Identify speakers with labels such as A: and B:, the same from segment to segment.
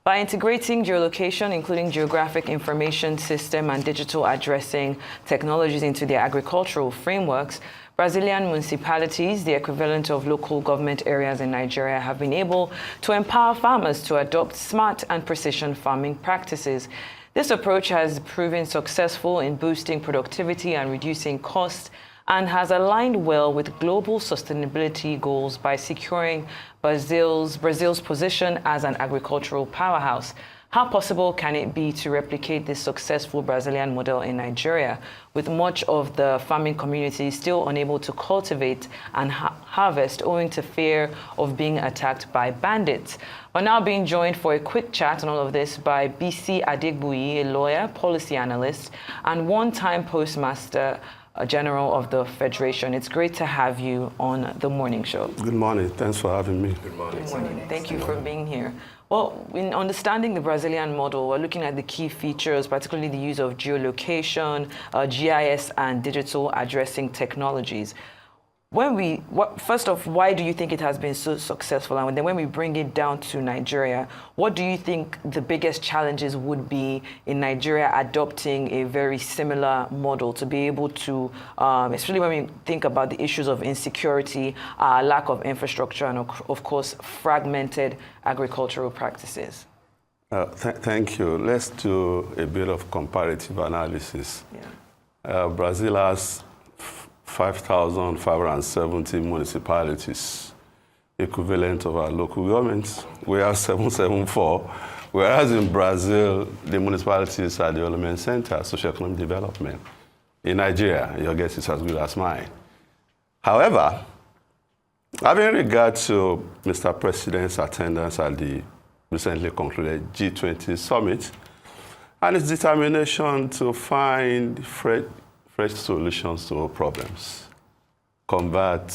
A: By integrating geolocation, including geographic information system and digital addressing technologies into their agricultural frameworks, Brazilian municipalities, the equivalent of local government areas in Nigeria, have been able to empower farmers to adopt smart and precision farming practices. This approach has proven successful in boosting productivity and reducing costs, and has aligned well with global sustainability goals by securing Brazil's position as an agricultural powerhouse. How possible can it be to replicate this successful Brazilian model in Nigeria, with much of the farming community still unable to cultivate and harvest owing to fear of being attacked by bandits? We're now being joined for a quick chat on all of this by BC Adegbuyi, a lawyer, policy analyst, and one-time postmaster General of the Federation. It's great to have you on the morning show.
B: Good morning. Thanks for having me.
A: Good morning. Good morning. Thank you for being here. Well, in understanding the Brazilian model, we're looking at the key features, particularly the use of geolocation, GIS, and digital addressing technologies. First off, why do you think it has been so successful? And then when we bring it down to Nigeria, what do you think the biggest challenges would be in Nigeria adopting a very similar model to be able to, especially when we think about the issues of insecurity, lack of infrastructure, and of course, fragmented agricultural practices?
B: Thank you. Let's do a bit of comparative analysis.
A: Yeah.
B: Brazil has 5,570 municipalities, equivalent of our local governments. We have 774, whereas in Brazil, the municipalities are the element center, socio-economic development. In Nigeria, your guess is as good as mine. However, having regard to Mr. President's attendance at the recently concluded G20 summit and his determination to find fresh solutions to our problems, convert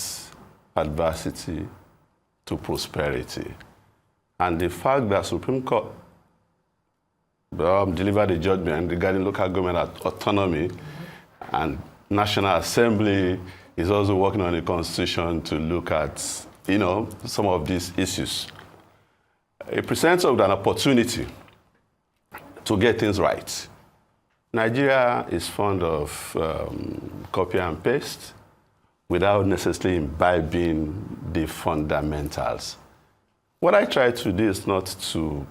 B: adversity to prosperity. And the fact that Supreme Court delivered a judgment regarding local government autonomy and National Assembly is also working on a constitution to look at, some of these issues. It presents us with an opportunity to get things right. Nigeria is fond of copy and paste without necessarily imbibing the fundamentals. What I try to do is not to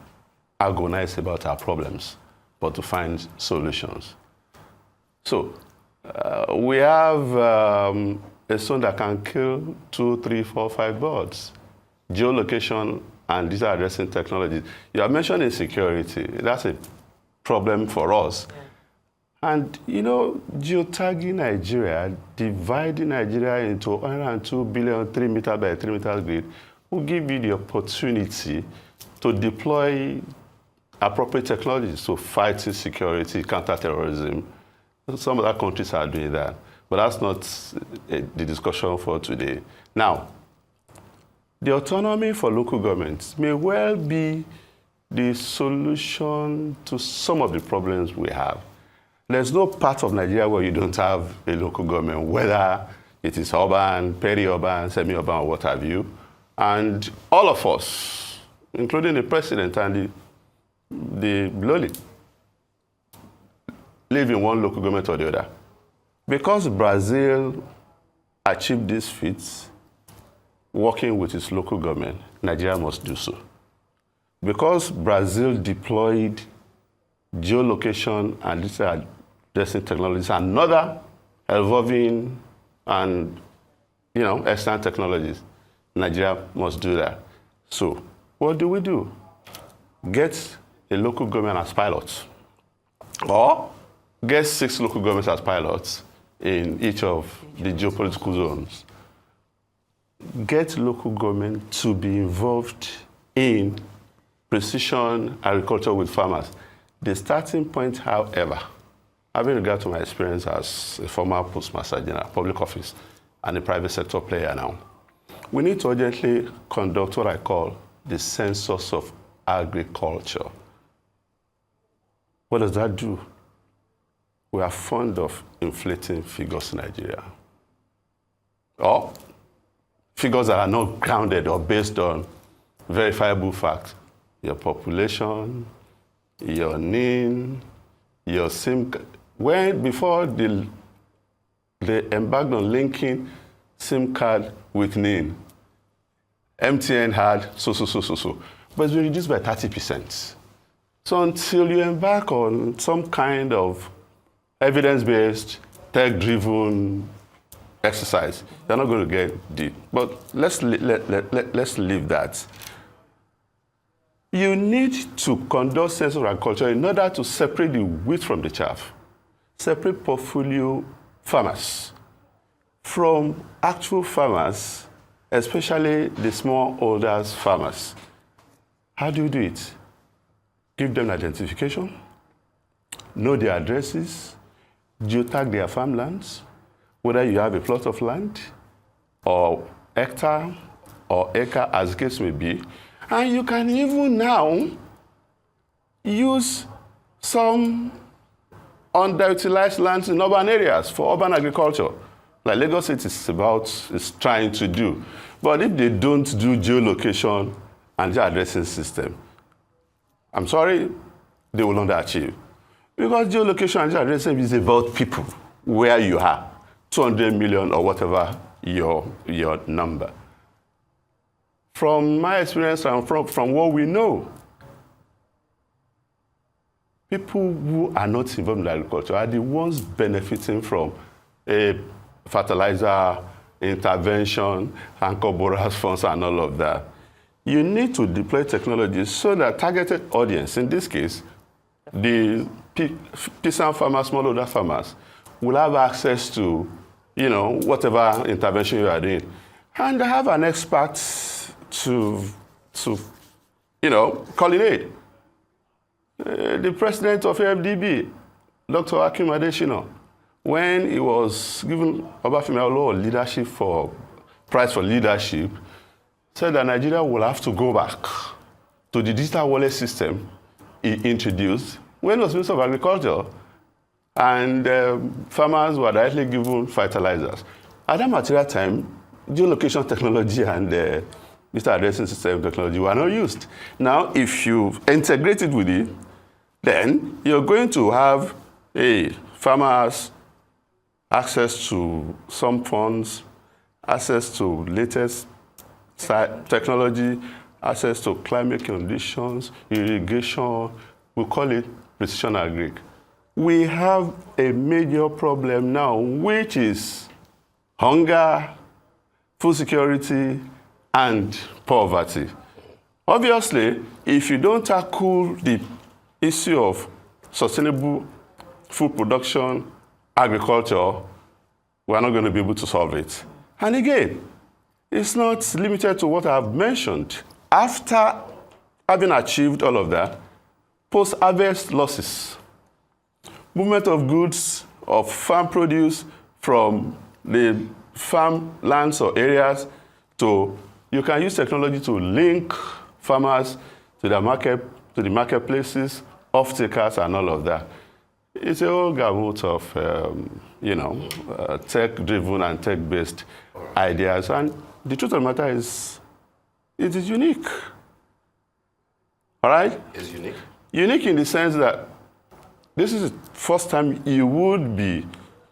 B: agonize about our problems, but to find solutions. So we have a stone that can kill 2, 3, 4, 5 birds. Geolocation and digital addressing technologies. You have mentioned insecurity. That's a problem for us. Yeah. And, geotagging Nigeria, dividing Nigeria into 102 billion 3 meter by 3 meter grid, will give you the opportunity to deploy appropriate technologies to fight insecurity, counterterrorism. Some other countries are doing that, but that's not the discussion for today. Now, the autonomy for local governments may well be the solution to some of the problems we have. There's no part of Nigeria where you don't have a local government, whether it is urban, peri-urban, semi-urban, or what have you. And all of us, including the president and the lowly, live in one local government or the other. Because Brazil achieved these feats working with its local government, Nigeria must do so. Because Brazil deployed geolocation and digital addressing technologies, another evolving and extant technologies, Nigeria must do that. So what do? Get a local government as pilots, or get 6 local governments as pilots in each of the geopolitical zones. Get local government to be involved in precision agriculture with farmers. The starting point, however, having regard to my experience as a former postmaster general, public office, and a private sector player now, we need to urgently conduct what I call the census of agriculture. What does that do? We are fond of inflating figures in Nigeria, or figures that are not grounded or based on verifiable facts. your population, your NIN, your SIM. Before they embarked on linking SIM card with NIN, MTN had so. But it's been reduced by 30%. So until you embark on some kind of evidence-based, tech-driven exercise, you're not going to get deep. But let's leave that. You need to conduct census of agriculture in order to separate the wheat from the chaff, separate portfolio farmers from actual farmers, especially the smallholders farmers. How do you do it? Give them identification, know their addresses, geotag their farmlands, whether you have a plot of land or hectare or acre, as the case may be. And you can even now use some underutilized lands in urban areas for urban agriculture, like Lagos State is trying to do. But if they don't do geolocation and geoaddressing system, I'm sorry, they will underachieve. Because geolocation and geoaddressing is about people, where you are, 200 million or whatever your number. From my experience and from what we know, people who are not involved in agriculture are the ones benefiting from a fertilizer intervention, anchor borrowers funds, and all of that. You need to deploy technology so that targeted audience, in this case, the peasant farmers, smallholder farmers, will have access to, whatever intervention you are doing. And have an expert to coordinate. The president of AFDB, Dr. Akim Adeshina, when he was given Obafemi Awolowo leadership prize for leadership, said that Nigeria will have to go back to the digital wallet system he introduced when he was Minister of Agriculture, and farmers were directly given fertilizers. At that material time, geolocation technology and digital addressing system technology were not used. Now, if you integrate it with it, then you're going to have farmers access to some funds, access to latest technology, access to climate conditions, irrigation. We call it precision agric. We have a major problem now, which is hunger, food security, and poverty. Obviously, if you don't tackle the issue of sustainable food production, agriculture, we're not going to be able to solve it. And again, it's not limited to what I've mentioned. After having achieved all of that, post-harvest losses, movement of goods, of farm produce from the farm lands or areas to, you can use technology to link farmers to the marketplaces, off-takers, and all of that. It's a whole gamut of, tech-driven and tech-based ideas. And the truth of the matter is, it is unique. All right?
C: It's unique?
B: Unique in the sense that this is the first time you would be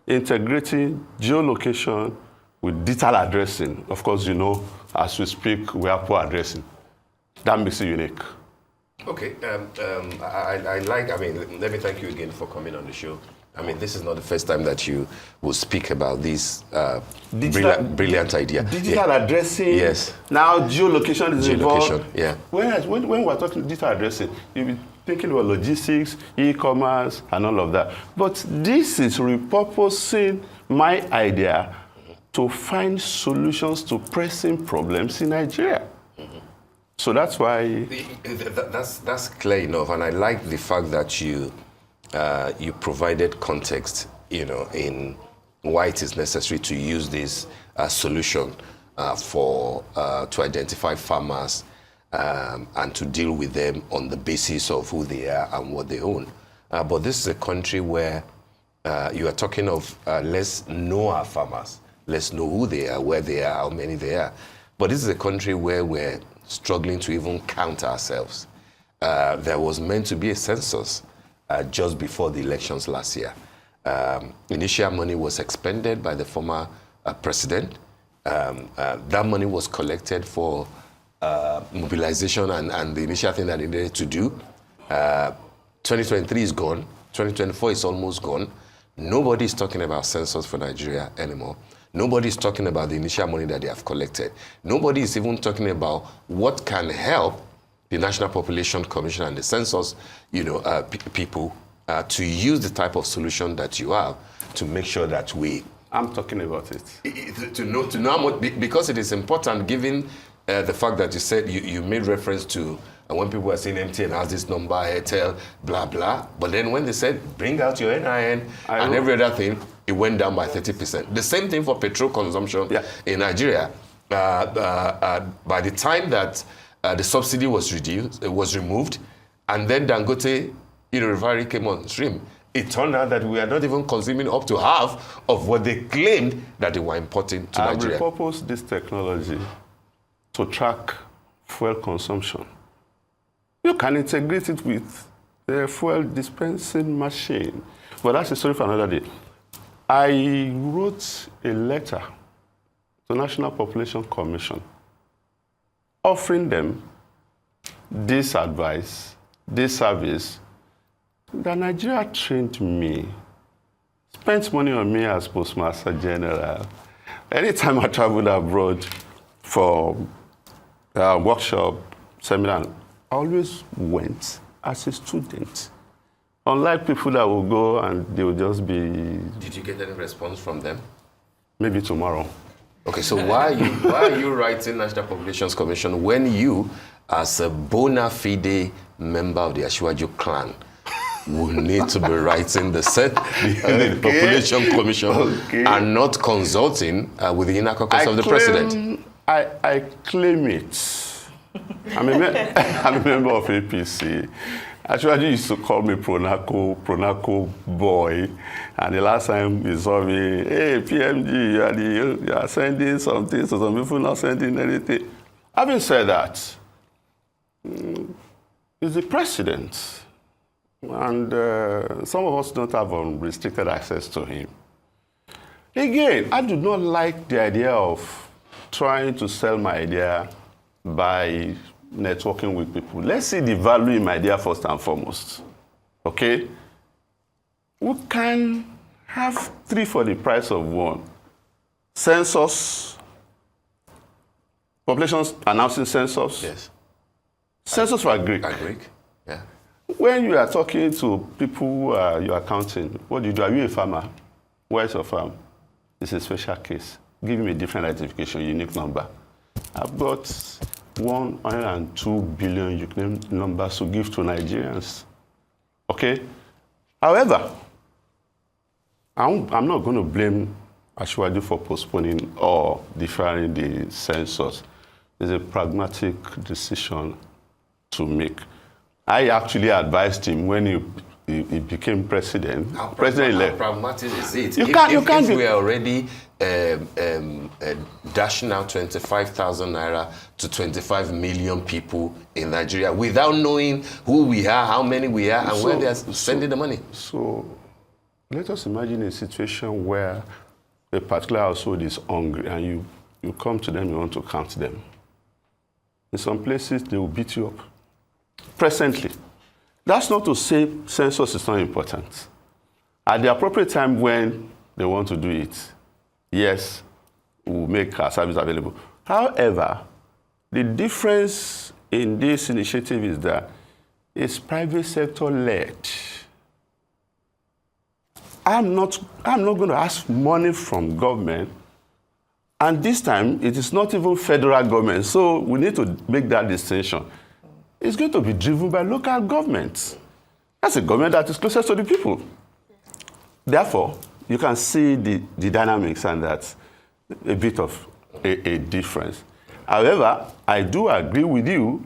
B: integrating geolocation with digital addressing. Of course, as we speak, we are poor addressing. That makes it unique.
C: Okay, let me thank you again for coming on the show. This is not the first time that you will speak about this brilliant idea.
B: Digital addressing.
C: Yes.
B: Now geolocation is involved.
C: Yeah.
B: Whereas when we're talking digital addressing, you'll be thinking about logistics, e-commerce, and all of that. But this is repurposing my idea to find solutions to pressing problems in Nigeria. So that's why...
C: That's clear enough, and I like the fact that you provided context, in why it is necessary to use this solution to identify farmers and to deal with them on the basis of who they are and what they own. But this is a country where you are talking of let's know our farmers, let's know who they are, where they are, how many they are. But this is a country where we're struggling to even count ourselves. there was meant to be a census just before the elections last year. Initial money was expended by the former president. That money was collected for mobilization and the initial thing that they needed to do. 2023 is gone. 2024 is almost gone. Nobody is talking about census for Nigeria anymore. Nobody is talking about the initial money that they have collected. Nobody is even talking about what can help the National Population Commission and the census, people to use the type of solution that you have to make sure that
B: I'm talking about it.
C: To know how much, because it is important given the fact that you said you made reference to when people were saying MTN has this number, Airtel, blah, blah. But then when they said, bring out your NIN and every other thing, it went down by 30%. The same thing for petrol consumption in Nigeria. By the time that the subsidy was removed, and then Dangote refinery came on stream, it turned out that we are not even consuming up to half of what they claimed that they were importing to Nigeria.
B: I repurposed this technology to track fuel consumption. You can integrate it with the fuel dispensing machine. But that's a story for another day. I wrote a letter to the National Population Commission offering them this advice, this service, that Nigeria trained me, spent money on me as Postmaster General. Anytime I traveled abroad for workshop, seminar, I always went as a student. Unlike people that will go and they will just be...
C: Did you get any response from them?
B: Maybe tomorrow.
C: Okay, so why are you writing National Population Commission when you, as a bona fide member of the Asiwaju clan, will need to be writing the Population Commission and not consulting with the inner caucus of the president?
B: I claim it. I'm a member of APC. Actually, used to call me Pronaco boy. And the last time he saw me, hey, PMG, you are sending something, so some people not sending anything. Having said that, he's the president. And some of us don't have unrestricted access to him. Again, I do not like the idea of trying to sell my idea by networking with people. Let's see the value in my idea first and foremost. Okay? We can have 3 for the price of 1. Census, populations announcing census.
C: Yes.
B: Census for Greek.
C: Yeah.
B: When you are talking to people who are you are counting, what do you do? Are you a farmer? Where is your farm? It's a special case. Give me a different identification, unique number. I've got 102 billion unique numbers to give to Nigerians. Okay? However, I'm not going to blame Asiwaju for postponing or deferring the census. It's a pragmatic decision to make. I actually advised him when he became president.
C: How
B: president-elect.
C: pragmatic is it?
B: If
C: we are already dashing out 25,000 naira to 25 million people in Nigeria without knowing who we are, how many we are, and where they are sending the money.
B: So let us imagine a situation where a particular household is hungry and you come to them, you want to count them. In some places, they will beat you up. Presently. That's not to say census is not important. At the appropriate time when they want to do it, yes, we'll make our service available. However, the difference in this initiative is that it's private sector led. I'm not going to ask money from government, and this time it is not even federal government, so we need to make that distinction. It's going to be driven by local governments. That's a government that is closest to the people. Therefore, you can see the dynamics, and that's a bit of a difference. However, I do agree with you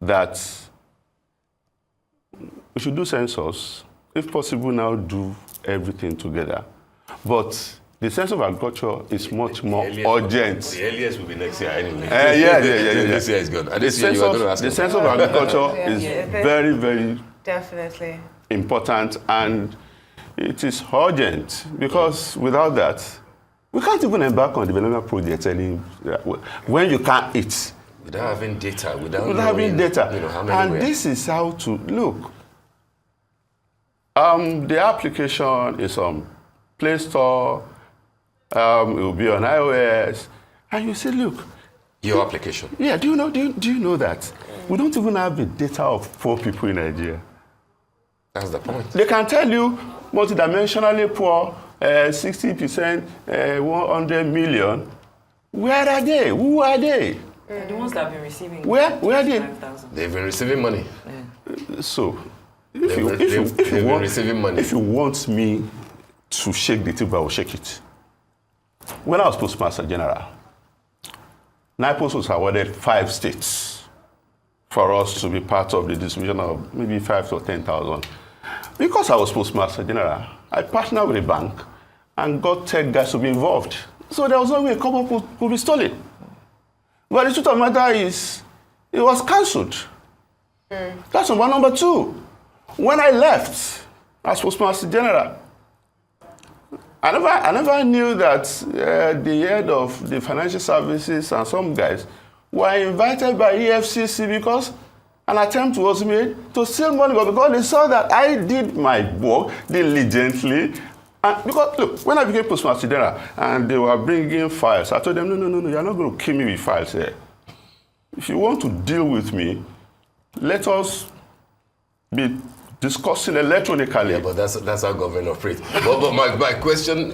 B: that we should do census. If possible, now do everything together. But the sense of agriculture is much more urgent.
C: The earliest will be next year anyway.
B: Yeah.
C: This year is gone. And this year you are going to ask
B: the sense of agriculture is very, very
D: definitely
B: important, and it is urgent because without that, we can't even embark on development projects when you can't eat.
C: Without having data, without
B: having data.
C: How many
B: this is how to look. The application is on Play Store. It will be on iOS, and you say, look.
C: Your application.
B: Yeah. Do you know that we don't even have the data of poor people in Nigeria?
C: That's the point.
B: They can tell you multidimensionally poor, 60%, 100 million. Where are they? Who are they?
A: The ones that have been receiving.
B: Where are they?
A: 5,000.
C: They've been receiving money.
B: So,
C: They've been receiving money.
B: If you want me to shake the table, I will shake it. When I was Postmaster General, NIPOS was awarded 5 states for us to be part of the distribution of maybe 5,000 to 10,000. Because I was Postmaster General, I partnered with a bank and got tech guys to be involved. So there was no way a couple could be stolen. But the truth of the matter is, it was cancelled. That's number one. Number two, when I left as Postmaster General, I never knew that the head of the financial services and some guys were invited by EFCC because an attempt was made to steal money, but because they saw that I did my work diligently. And because, look, when I became Postmaster General and they were bringing files, I told them, no, you're not going to kill me with files here. If you want to deal with me, let us be discussing electronically.
C: Yeah, but that's how government operates. but my question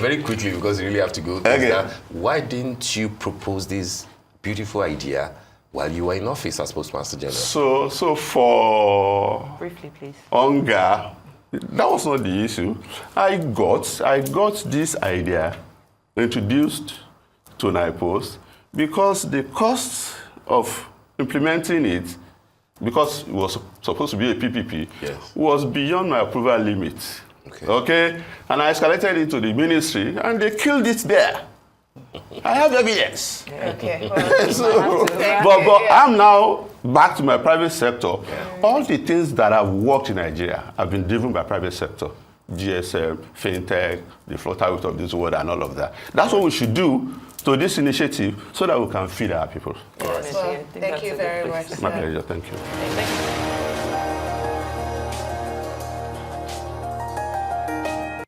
C: very quickly, because you really have to go, is that why didn't you propose this beautiful idea while you were in office as Postmaster General?
B: So for
A: Briefly, please.
B: hunger, that was not the issue. I got this idea introduced to NIPOS because the cost of implementing it, because it was supposed to be a PPP, was beyond my approval limit. Okay? And I escalated it to the ministry, and they killed it there. I have evidence.
D: okay.
B: But I'm now back to my private sector. All the things that have worked in Nigeria have been driven by private sector. GSM, fintech, the flutter out of this world, and all of that. That's what we should do to this initiative so that we can feed our people.
D: Well, thank you very much.
B: My pleasure. Thank you.
A: Thank you.